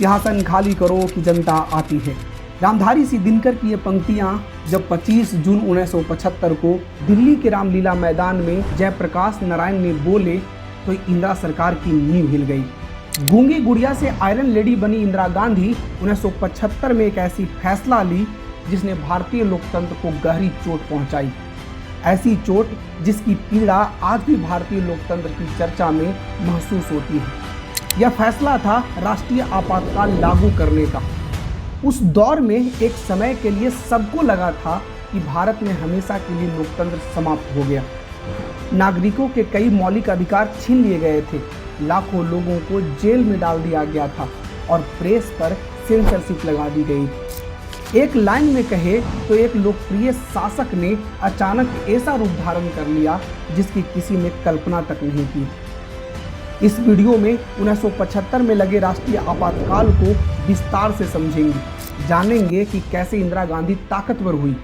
सिंहासन खाली करो कि जनता आती है। रामधारी सी दिनकर की ये पंक्तियां जब 25 जून 1975 को दिल्ली के रामलीला मैदान में जयप्रकाश नारायण ने बोले तो इंदिरा सरकार की नींव हिल गई। गूंगी गुड़िया से आयरन लेडी बनी इंदिरा गांधी 1975 में एक ऐसी फैसला ली जिसने भारतीय लोकतंत्र को गहरी चोट पहुंचाई। ऐसी चोट जिसकी पीड़ा आज भी भारतीय लोकतंत्र की चर्चा में महसूस होती है। यह फैसला था राष्ट्रीय आपातकाल लागू करने का। उस दौर में एक समय के लिए सबको लगा था कि भारत में हमेशा के लिए लोकतंत्र समाप्त हो गया। नागरिकों के कई मौलिक अधिकार छीन लिए गए थे, लाखों लोगों को जेल में डाल दिया गया था और प्रेस पर सेंसरशिप लगा दी गई थी। एक लाइन में कहे तो एक लोकप्रिय शासक ने अचानक ऐसा रूप धारण कर लिया जिसकी किसी ने कल्पना तक नहीं की। इस वीडियो में 1975 में लगे राष्ट्रीय आपातकाल को विस्तार से समझेंगे, जानेंगे कि कैसे इंदिरा गांधी ताकतवर हुई,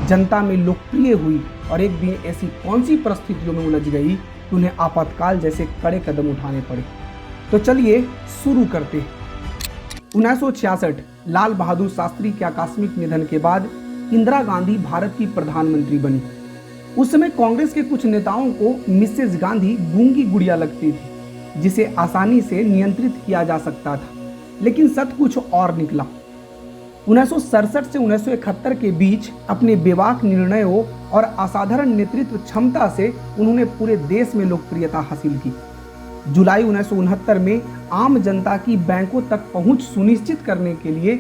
जनता में लोकप्रिय हुई और एक दिन ऐसी कौन सी परिस्थितियों में उलझ गई कि उन्हें आपातकाल जैसे कड़े कदम उठाने पड़े। तो चलिए शुरू करते हैं। 1966 लाल बहादुर शास्त्री के आकस्मिक निधन के बाद इंदिरा गांधी भारत की प्रधानमंत्री बनी। उस समय कांग्रेस के कुछ नेताओं को मिसेज गांधी गूंगी गुड़िया लगती थी जिसे आसानी से नियंत्रित किया जा सकता था, लेकिन सच कुछ और निकला। 1967 से 1971 के बीच अपने बेबाक निर्णयों और असाधारण नेतृत्व क्षमता से उन्होंने पूरे देश में लोकप्रियता हासिल की। जुलाई 1969 में आम जनता की बैंकों तक पहुंच सुनिश्चित करने के लिए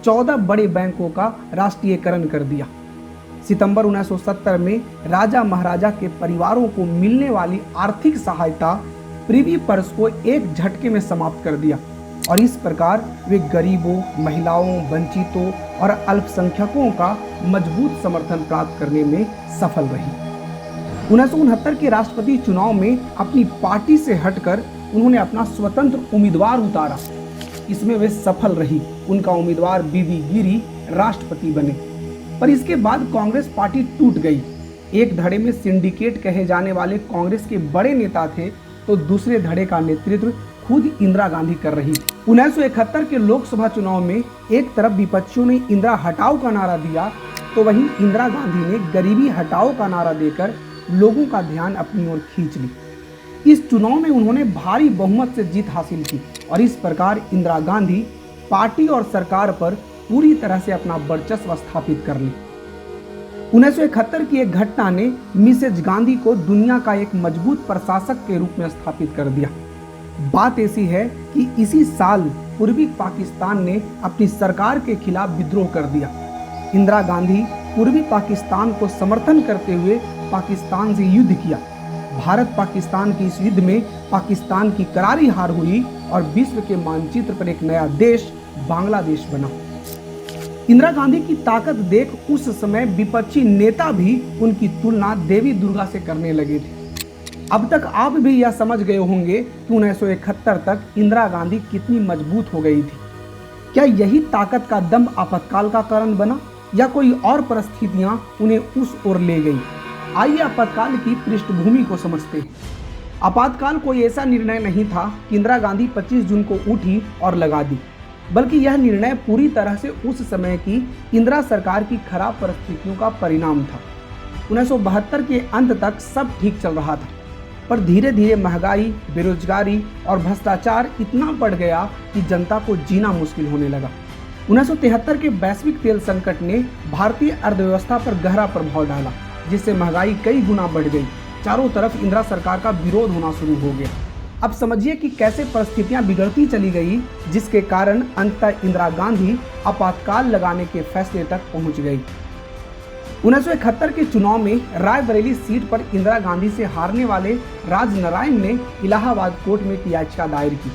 14 बड़े बैंकों का राष्ट्रीयकरण कर दिया। सितंबर 1970 में राजा महाराजा के परिवारों को मिलने वाली आर्थिक सहायता प्रिवी पर्स को एक झटके में समाप्त कर दिया और इस प्रकार वे गरीबों, महिलाओं, वंचितों और अल्पसंख्यकों का मजबूत समर्थन प्राप्त करने में सफल रही। 1969 के राष्ट्रपति चुनाव में अपनी पार्टी से हटकर उन्होंने अपना स्वतंत्र उम्मीदवार उतारा। इसमें वे सफल रही। उनका उम्मीदवार बीबी गिरी राष्ट्रपति बने, पर इसके बाद कांग्रेस पार्टी टूट गई। एक धड़े में सिंडिकेट कहे जाने वाले कांग्रेस के बड़े नेता थे तो दूसरे धड़े का नेतृत्व खुद इंदिरा गांधी कर रही थी। 1971 के लोकसभा चुनाव में एक तरफ विपक्षियों ने इंदिरा हटाओ का नारा दिया तो वहीं इंदिरा गांधी ने गरीबी हटाओ का नारा देकर लोगों का ध्यान अपनी ओर खींच ली। इस चुनाव में उन्होंने भारी बहुमत से जीत हासिल की और इस प्रकार इंदिरा गांधी पार्टी और सरकार पर पूरी तरह से अपना वर्चस्व स्थापित कर ली। 1971 की एक घटना ने मिसेज गांधी को दुनिया का एक मजबूत प्रशासक के रूप में स्थापित कर दिया। बात ऐसी है कि इसी साल पूर्वी पाकिस्तान ने अपनी सरकार के खिलाफ विद्रोह कर दिया। इंदिरा गांधी पूर्वी पाकिस्तान को समर्थन करते हुए पाकिस्तान से युद्ध किया। भारत पाकिस्तान की इस युद्ध में पाकिस्तान की करारी हार हुई और विश्व के मानचित्र पर एक नया देश बांग्लादेश बना। इंदिरा गांधी की ताकत देख उस समय विपक्षी नेता भी उनकी तुलना देवी दुर्गा से करने लगे थे। अब तक आप भी यह समझ गए होंगे कि 1971 तक इंदिरा गांधी कितनी मजबूत हो गई थी। क्या यही ताकत का दम आपातकाल का कारण बना या कोई और परिस्थितियां उन्हें उस ओर ले गई? आइए आपातकाल की पृष्ठभूमि को समझते हैं। आपातकाल कोई ऐसा निर्णय नहीं था कि इंदिरा गांधी 25 जून को उठी और लगा दी, बल्कि यह निर्णय पूरी तरह से उस समय की इंदिरा सरकार की खराब परिस्थितियों का परिणाम था। 1972 के अंत तक सब ठीक चल रहा था, पर धीरे धीरे महंगाई, बेरोजगारी और भ्रष्टाचार इतना बढ़ गया कि जनता को जीना मुश्किल होने लगा। 1973 के वैश्विक तेल संकट ने भारतीय अर्थव्यवस्था पर गहरा प्रभाव डाला, जिससे महंगाई कई गुना बढ़ गई। चारों तरफ इंदिरा सरकार का विरोध होना शुरू हो गया। अब समझिए कि कैसे परिस्थितियां बिगड़ती चली गई, जिसके कारण अंततः इंदिरा गांधी आपातकाल लगाने के फैसले तक पहुंच गई। 1971 के चुनाव में रायबरेली सीट पर इंदिरा गांधी से हारने वाले राज नारायण ने इलाहाबाद कोर्ट में एक याचिका दायर की,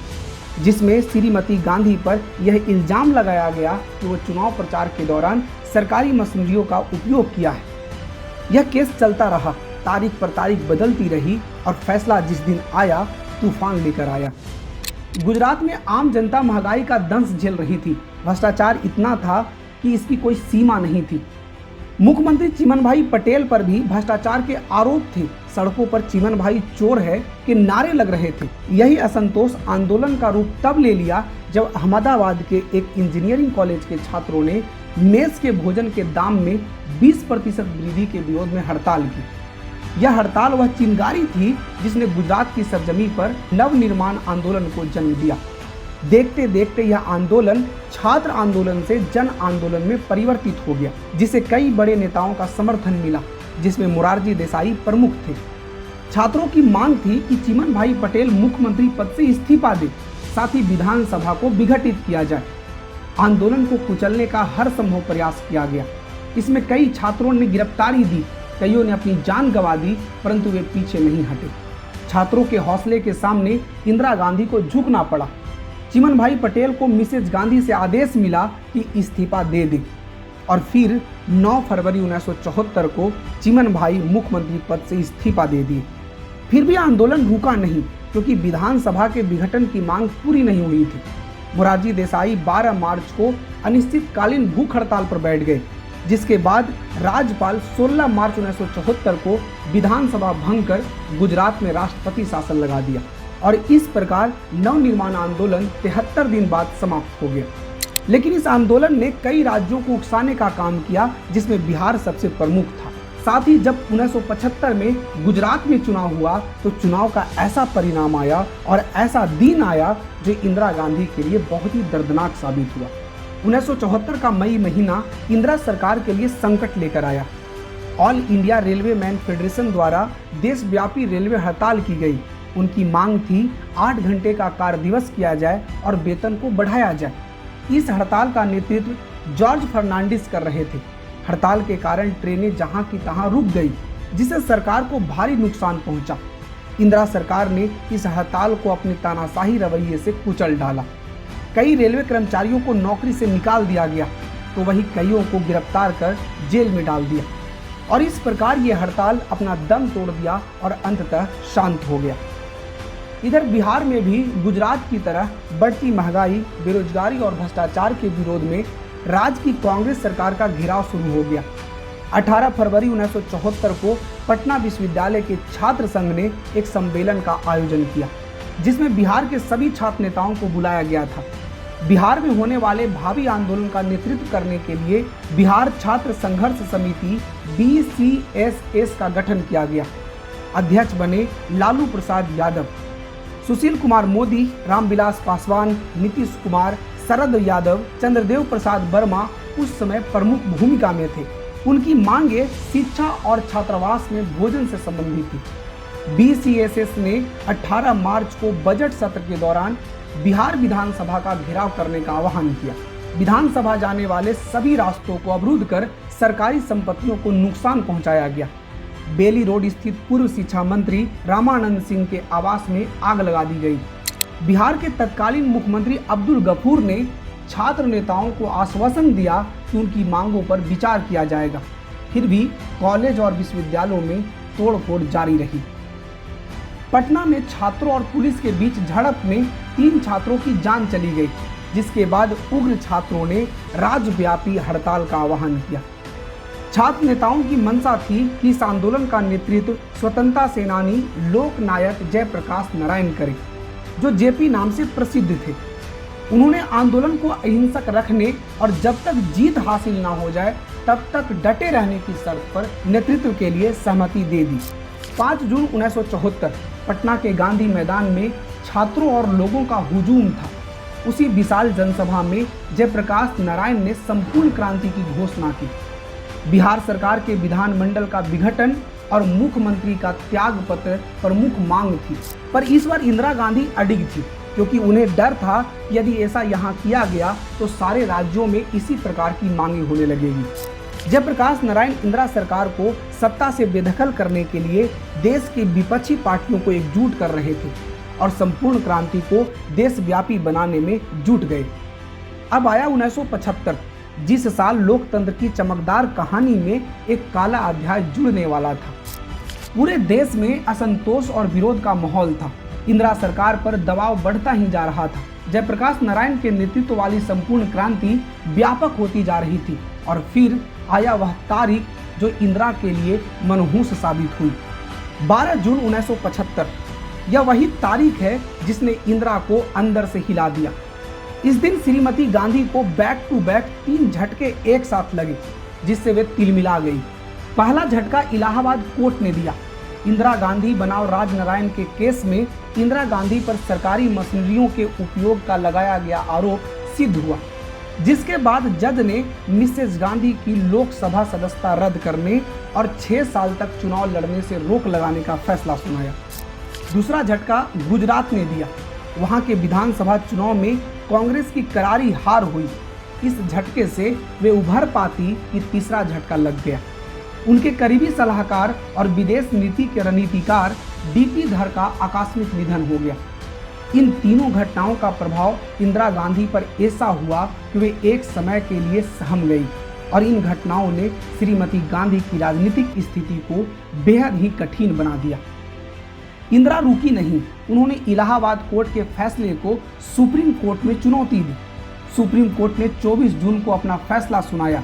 जिसमें श्रीमती गांधी पर यह इल्जाम लगाया गया कि वो चुनाव प्रचार के दौरान सरकारी मशीनरियों का उपयोग किया है। यह केस चलता रहा, तारीख पर तारीख बदलती रही और फैसला जिस दिन आया तूफान लेकर आया। गुजरात में आम जनता महंगाई का दंश झेल रही थी। भ्रष्टाचार इतना था कि इसकी कोई सीमा नहीं थी। मुख्यमंत्री चिमन भाई पटेल पर भी भ्रष्टाचार के आरोप थे। सड़कों पर चिमन भाई चोर है के नारे लग रहे थे। यही असंतोष आंदोलन का रूप तब ले लिया जब अहमदाबाद के एक इंजीनियरिंग कॉलेज के छात्रों ने मेस के भोजन के दाम में 20% वृद्धि के विरोध में हड़ताल की। यह हड़ताल वह चिंगारी थी जिसने गुजरात की सरजमी पर नवनिर्माण आंदोलन को जन्म दिया। देखते देखते यह आंदोलन छात्र आंदोलन से जन आंदोलन में परिवर्तित हो गया, जिसे कई बड़े नेताओं का समर्थन मिला, जिसमें मोरारजी देसाई प्रमुख थे। छात्रों की मांग थी कि चिमन भाई पटेल मुख्यमंत्री पद से इस्तीफा दे, साथ ही विधानसभा को विघटित किया जाए। आंदोलन को कुचलने का हर संभव प्रयास किया गया। इसमें कई छात्रों ने गिरफ्तारी दी, कईयों ने अपनी जान गंवा दी, परंतु वे पीछे नहीं हटे। छात्रों के हौसले के सामने इंदिरा गांधी को झुकना पड़ा। चिमन भाई पटेल को मिसेज गांधी से आदेश मिला कि इस्तीफा दे दे, और फिर 9 फरवरी 1974 को चिमन भाई मुख्यमंत्री पद से इस्तीफा दे दिए। फिर भी आंदोलन रुका नहीं, क्योंकि विधानसभा के विघटन की मांग पूरी नहीं हुई थी। मोरारजी देसाई 12 मार्च को अनिश्चितकालीन भूख हड़ताल पर बैठ गए, जिसके बाद राज्यपाल 16 मार्च 1974 को विधानसभा भंग कर गुजरात में राष्ट्रपति शासन लगा दिया, और इस प्रकार नवनिर्माण आंदोलन 73 दिन बाद समाप्त हो गया। लेकिन इस आंदोलन ने कई राज्यों को उकसाने का काम किया, जिसमें बिहार सबसे प्रमुख था। साथ ही जब 1975 में गुजरात में चुनाव हुआ तो चुनाव का ऐसा परिणाम आया और ऐसा दिन आया जो इंदिरा गांधी के लिए बहुत ही दर्दनाक साबित हुआ। 1974 का मई महीना इंदिरा सरकार के लिए संकट लेकर आया। All India railway man federation द्वारा देशव्यापी रेलवे हड़ताल की गई। उनकी मांग थी 8 घंटे का कार्य दिवस किया जाए और वेतन को बढ़ाया जाए। इस हड़ताल का नेतृत्व जॉर्ज फर्नांडिस कर रहे थे। हड़ताल के कारण ट्रेनें जहां की तहां रुक गई, जिससे सरकार को भारी नुकसान पहुंचा। इंदिरा सरकार ने इस हड़ताल को अपने तानाशाही रवैये से कुचल डाला। कई रेलवे कर्मचारियों को नौकरी से निकाल दिया गया, तो वही कईयों को गिरफ्तार कर जेल में डाल दिया, और इस प्रकार ये हड़ताल अपना दम तोड़ दिया और अंततः शांत हो गया। इधर बिहार में भी गुजरात की तरह बढ़ती महंगाई, बेरोजगारी और भ्रष्टाचार के विरोध में राज्य की कांग्रेस सरकार का घेराव शुरू हो गया। 18 फरवरी 1974 को पटना विश्वविद्यालय के छात्र संघ ने एक सम्मेलन का आयोजन किया, जिसमें बिहार के सभी छात्र नेताओं को बुलाया गया था। बिहार में होने वाले भावी आंदोलन का नेतृत्व करने के लिए बिहार छात्र संघर्ष समिति BCSS का गठन किया गया। अध्यक्ष बने लालू प्रसाद यादव। सुशील कुमार मोदी, रामविलास पासवान, नीतीश कुमार, शरद यादव, चंद्रदेव प्रसाद वर्मा उस समय प्रमुख भूमिका में थे। उनकी मांगे शिक्षा और छात्रावास में भोजन से संबंधित थी। BCSS ने 18 मार्च को बजट सत्र के दौरान बिहार विधानसभा का घेराव करने का आह्वान किया। विधानसभा जाने वाले सभी रास्तों को अवरुद्ध कर सरकारी संपत्तियों को नुकसान पहुंचाया गया। बेली रोड स्थित पूर्व शिक्षा मंत्री रामानंद सिंह के आवास में आग लगा दी गई। बिहार के तत्कालीन मुख्यमंत्री अब्दुल गफूर ने छात्र नेताओं को आश्वासन दिया कि उनकी मांगों पर विचार किया जाएगा। फिर भी कॉलेज और विश्वविद्यालयों में तोड़फोड़ जारी रही। पटना में छात्रों और पुलिस के बीच झड़प में 3 छात्रों की जान चली गई, जिसके बाद उग्र छात्रों ने राज्यव्यापी हड़ताल का आह्वान किया। छात्र नेताओं की मंशा थी कि इस आंदोलन का नेतृत्व स्वतंत्रता सेनानी लोकनायक जयप्रकाश नारायण करे, जो जेपी नाम से प्रसिद्ध थे। उन्होंने आंदोलन को अहिंसक रखने और जब तक जीत हासिल ना हो जाए तब तक डटे रहने की शर्त पर नेतृत्व के लिए सहमति दे दी। 5 जून 1974 पटना के गांधी मैदान में छात्रों और लोगों का हुजूम था। उसी विशाल जनसभा में जयप्रकाश नारायण ने संपूर्ण क्रांति की घोषणा की। बिहार सरकार के विधानमंडल का विघटन और मुख्यमंत्री का त्याग पत्र प्रमुख मांग थी, पर इस बार इंदिरा गांधी अडिग थी, क्योंकि उन्हें डर था यदि ऐसा यहाँ किया गया तो सारे राज्यों में इसी प्रकार की मांगे होने लगेगी। जयप्रकाश नारायण इंदिरा सरकार को सत्ता से बेदखल करने के लिए देश की विपक्षी पार्टियों को एकजुट कर रहे थे और संपूर्ण क्रांति को देशव्यापी बनाने में जुट गए। अब आया 1975, जिस साल लोकतंत्र की चमकदार कहानी में एक काला अध्याय जुड़ने वाला था। पूरे देश में असंतोष और विरोध का माहौल था। इंदिरा सरकार पर दबाव बढ़ता ही जा रहा था। जयप्रकाश नारायण के नेतृत्व वाली संपूर्ण क्रांति व्यापक होती जा रही थी, और फिर आया वह तारीख जो इंदिरा के लिए मनहूस साबित हुई। 12 जून 1975 यह वही तारीख है जिसने इंदिरा को अंदर से हिला दिया। इस दिन श्रीमती गांधी को बैक टू बैक 3 झटके एक साथ लगे, जिससे वे तिलमिला गई। पहला झटका इलाहाबाद कोर्ट ने दिया। इंदिरा गांधी बनाम राजनारायण के केस में इंदिरा गांधी पर सरकारी मशीनरियों के उपयोग का लगाया गया आरोप सिद्ध हुआ, जिसके बाद जज ने मिसेस गांधी की लोकसभा सदस्यता रद्द करने और 6 साल तक चुनाव लड़ने से रोक लगाने का फैसला सुनाया। दूसरा झटका गुजरात ने दिया। वहां के विधानसभा चुनाव में कांग्रेस की करारी हार हुई। इस झटके से वे उभर पाती कि तीसरा झटका लग गया। उनके करीबी सलाहकार और विदेश नीति के रणनीतिकार डीपी धर का आकस्मिक निधन हो गया। इन तीनों घटनाओं का प्रभाव इंदिरा गांधी पर ऐसा हुआ कि वे एक समय के लिए सहम गई और इन घटनाओं ने श्रीमती गांधी की राजनीतिक स्थिति को बेहद ही कठिन बना दिया। इंदिरा रुकी नहीं, उन्होंने इलाहाबाद कोर्ट के फैसले को सुप्रीम कोर्ट में चुनौती दी। सुप्रीम कोर्ट ने 24 जून को अपना फैसला सुनाया,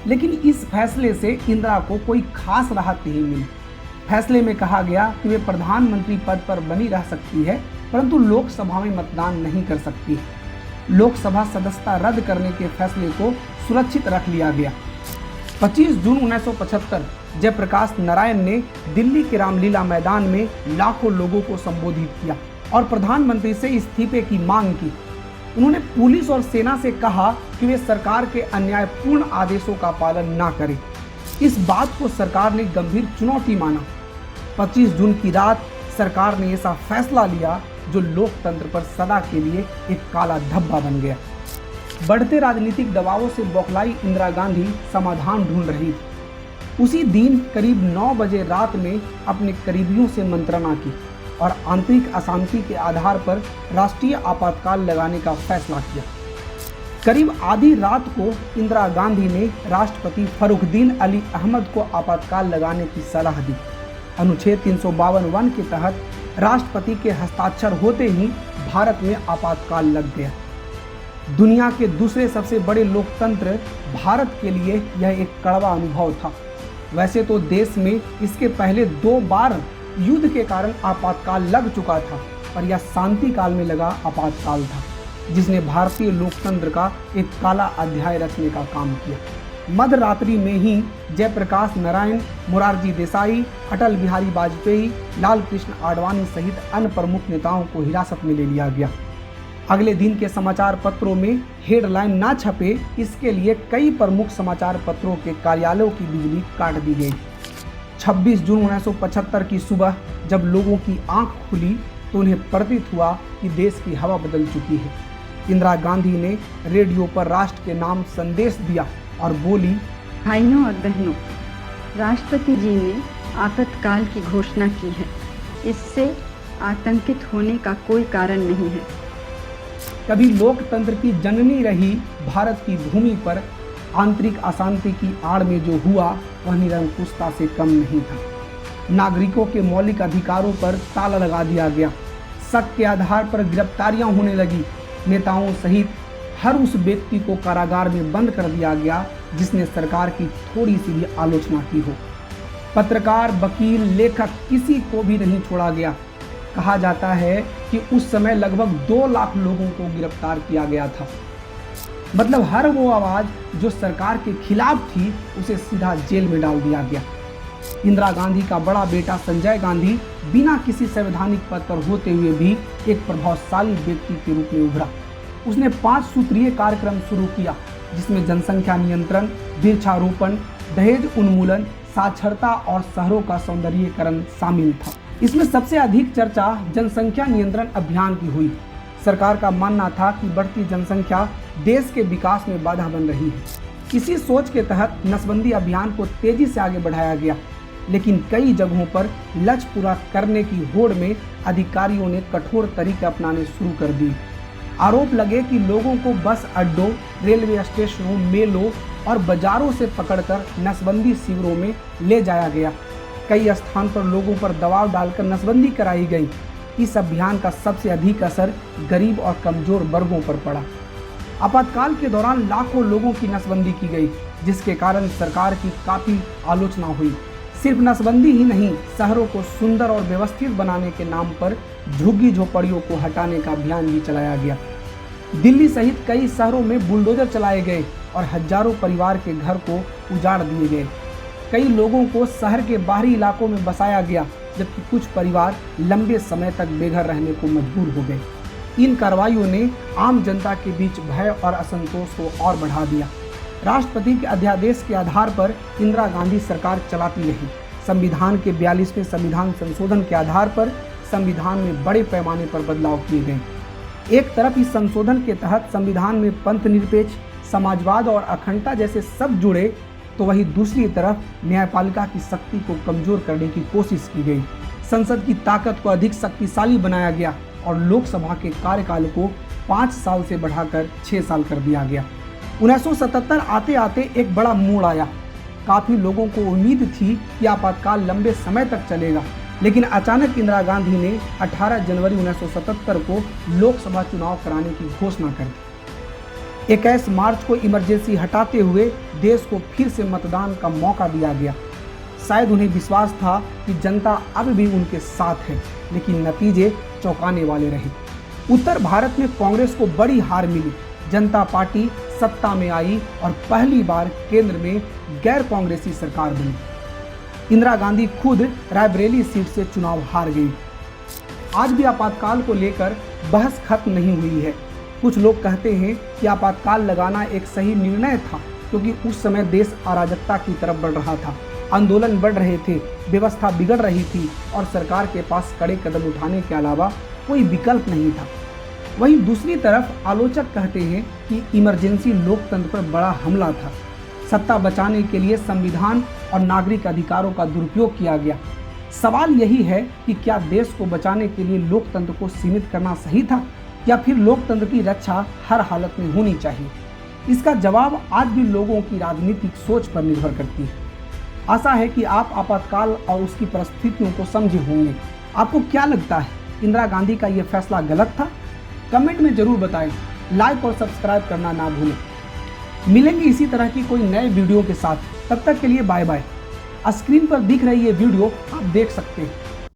लेकिन इस फैसले से इंदिरा को कोई खास राहत नहीं मिली। फैसले में कहा गया कि वे प्रधानमंत्री पद पर बनी रह सकती है, परंतु लोकसभा में मतदान नहीं कर सकती। लोकसभा सदस्यता रद्द करने के फैसले को सुरक्षित रख लिया गया। 25 जून 1975 जयप्रकाश नारायण ने दिल्ली के रामलीला मैदान में लाखों लोगों को संबोधित किया और प्रधानमंत्री से इस्तीफे की मांग की। उन्होंने पुलिस और सेना से कहा कि वे सरकार के अन्यायपूर्ण आदेशों का पालन ना करें। इस बात को सरकार ने गंभीर चुनौती माना। 25 जून की रात सरकार ने ऐसा फैसला लिया जो लोकतंत्र पर सदा के लिए एक काला धब्बा बन गया। बढ़ते राजनीतिक दबावों से बौखलाई इंदिरा गांधी समाधान ढूंढ रही थी। उसी दिन करीब 9 बजे रात में अपने करीबियों से मंत्रणा की और आंतरिक अशांति के आधार पर राष्ट्रीय आपातकाल लगाने का फैसला किया। करीब आधी रात को इंदिरा गांधी ने राष्ट्रपति फरुखदीन अली अहमद को आपातकाल लगाने की सलाह दी। अनुच्छेद 352 के तहत राष्ट्रपति के हस्ताक्षर होते ही भारत में आपातकाल लग गया। दुनिया के दूसरे सबसे बड़े लोकतंत्र भारत के लिए यह एक कड़वा अनुभव था। वैसे तो देश में इसके पहले 2 बार युद्ध के कारण आपातकाल लग चुका था, पर यह शांति काल में लगा आपातकाल था, जिसने भारतीय लोकतंत्र का एक काला अध्याय रचने का काम किया। मध्य रात्रि में ही जयप्रकाश नारायण, मोरारजी देसाई, अटल बिहारी वाजपेयी, लाल कृष्ण आडवाणी सहित अन्य प्रमुख नेताओं को हिरासत में ले लिया गया। अगले दिन के समाचार पत्रों में हेडलाइन ना छपे, इसके लिए कई प्रमुख समाचार पत्रों के कार्यालयों की बिजली काट दी गई। 26 जून 1975 की सुबह जब लोगों की आंख खुली तो उन्हें प्रतीत हुआ कि देश की हवा बदल चुकी है। इंदिरा गांधी ने रेडियो पर राष्ट्र के नाम संदेश दिया और बोली, भाइयों और बहनों, राष्ट्रपति जी ने आपातकाल की घोषणा की है। इससे आतंकित होने का कोई कारण नहीं है। कभी लोकतंत्र की जननी रही भारत की भूमि पर आंतरिक अशांति की आड़ में जो हुआ वह निरंकुशता से कम नहीं था। नागरिकों के मौलिक अधिकारों पर ताला लगा दिया गया। शक के आधार पर गिरफ्तारियां होने लगी। नेताओं सहित हर उस व्यक्ति को कारागार में बंद कर दिया गया जिसने सरकार की थोड़ी सी भी आलोचना की हो। पत्रकार, वकील, लेखक किसी को भी नहीं छोड़ा गया। कहा जाता है कि उस समय लगभग 2 लाख लोगों को गिरफ्तार किया गया था। मतलब हर वो आवाज जो सरकार के खिलाफ थी उसे सीधा जेल में डाल दिया गया। इंदिरा गांधी का बड़ा बेटा संजय गांधी बिना किसी संवैधानिक पद पर होते हुए भी एक प्रभावशाली व्यक्ति के रूप में उभरा। उसने 5 सूत्रीय कार्यक्रम शुरू किया, जिसमें जनसंख्या नियंत्रण, वृक्षारोपण, दहेज उन्मूलन, साक्षरता और शहरों का सौंदर्यीकरण शामिल था। इसमें सबसे अधिक चर्चा जनसंख्या नियंत्रण अभियान की हुई। सरकार का मानना था कि बढ़ती जनसंख्या देश के विकास में बाधा बन रही है। इसी सोच के तहत नसबंदी अभियान को तेजी से आगे बढ़ाया गया, लेकिन कई जगहों पर लक्ष्य पूरा करने की होड़ में अधिकारियों ने कठोर तरीके अपनाने शुरू कर दिए। आरोप लगे कि लोगों को बस अड्डों, रेलवे स्टेशनों, मेलों और बाजारों से पकड़कर नसबंदी शिविरों में ले जाया गया। कई स्थान पर लोगों पर दबाव डालकर नसबंदी कराई गई। इस अभियान का सबसे अधिक असर गरीब और कमजोर वर्गों पर पड़ा। आपातकाल के दौरान लाखों लोगों की नसबंदी की गई, जिसके कारण सरकार की काफ़ी आलोचना हुई। सिर्फ नसबंदी ही नहीं, शहरों को सुंदर और व्यवस्थित बनाने के नाम पर झुग्गी झोपड़ियों को हटाने का अभियान भी चलाया गया। दिल्ली सहित कई शहरों में बुलडोजर चलाए गए और हजारों परिवार के घर को उजाड़ दिए गए। कई लोगों को शहर के बाहरी इलाकों में बसाया गया, जबकि कुछ परिवार लंबे समय तक बेघर रहने को मजबूर हो गए। इन कार्रवाइयों ने आम जनता के बीच भय और असंतोष को और बढ़ा दिया। राष्ट्रपति के अध्यादेश के आधार पर इंदिरा गांधी सरकार चलाती रही। संविधान के 42वें संविधान संशोधन के आधार पर संविधान में बड़े पैमाने पर बदलाव किए गए। एक तरफ इस संशोधन के तहत संविधान में पंथ निरपेक्ष, समाजवाद और अखंडता जैसे शब्द जुड़े, तो वहीं दूसरी तरफ न्यायपालिका की शक्ति को कमजोर करने की कोशिश की गई। संसद की ताकत को अधिक शक्तिशाली बनाया गया और लोकसभा के कार्यकाल को 5 साल से बढ़ाकर 6 साल कर दिया गया। 1977 आते आते एक बड़ा मोड़ आया। काफी लोगों को उम्मीद थी कि आपातकाल लंबे समय तक चलेगा, लेकिन अचानक इंदिरा गांधी ने 18 जनवरी 1977 को लोकसभा चुनाव कराने की घोषणा कर दी। 21 मार्च को इमरजेंसी हटाते हुए देश को फिर से मतदान का मौका दिया गया। शायद उन्हें विश्वास था कि जनता अब भी उनके साथ है, लेकिन नतीजे चौंकाने वाले रहे। उत्तर भारत में कांग्रेस को बड़ी हार मिली। जनता पार्टी सत्ता में आई और पहली बार केंद्र में गैर कांग्रेसी सरकार बनी। इंदिरा गांधी खुद रायबरेली सीट से चुनाव हार गई। आज भी आपातकाल को लेकर बहस खत्म नहीं हुई है। कुछ लोग कहते हैं कि आपातकाल लगाना एक सही निर्णय था, क्योंकि उस समय देश अराजकता की तरफ बढ़ रहा था, आंदोलन बढ़ रहे थे, व्यवस्था बिगड़ रही थी और सरकार के पास कड़े कदम उठाने के अलावा कोई विकल्प नहीं था। वहीं दूसरी तरफ आलोचक कहते हैं कि इमरजेंसी लोकतंत्र पर बड़ा हमला था। सत्ता बचाने के लिए संविधान और नागरिक अधिकारों का दुरुपयोग किया गया। सवाल यही है कि क्या देश को बचाने के लिए लोकतंत्र को सीमित करना सही था, या फिर लोकतंत्र की रक्षा हर हालत में होनी चाहिए? इसका जवाब आज भी लोगों की राजनीतिक सोच पर निर्भर करती है। आशा है कि आप आपातकाल और उसकी परिस्थितियों को समझे होंगे। आपको क्या लगता है, इंदिरा गांधी का यह फैसला गलत था? कमेंट में जरूर बताएं। लाइक और सब्सक्राइब करना ना भूलें। मिलेंगे इसी तरह की कोई नए वीडियो के साथ। तब तक के लिए बाय बाय। स्क्रीन पर दिख रही ये वीडियो आप देख सकते हैं।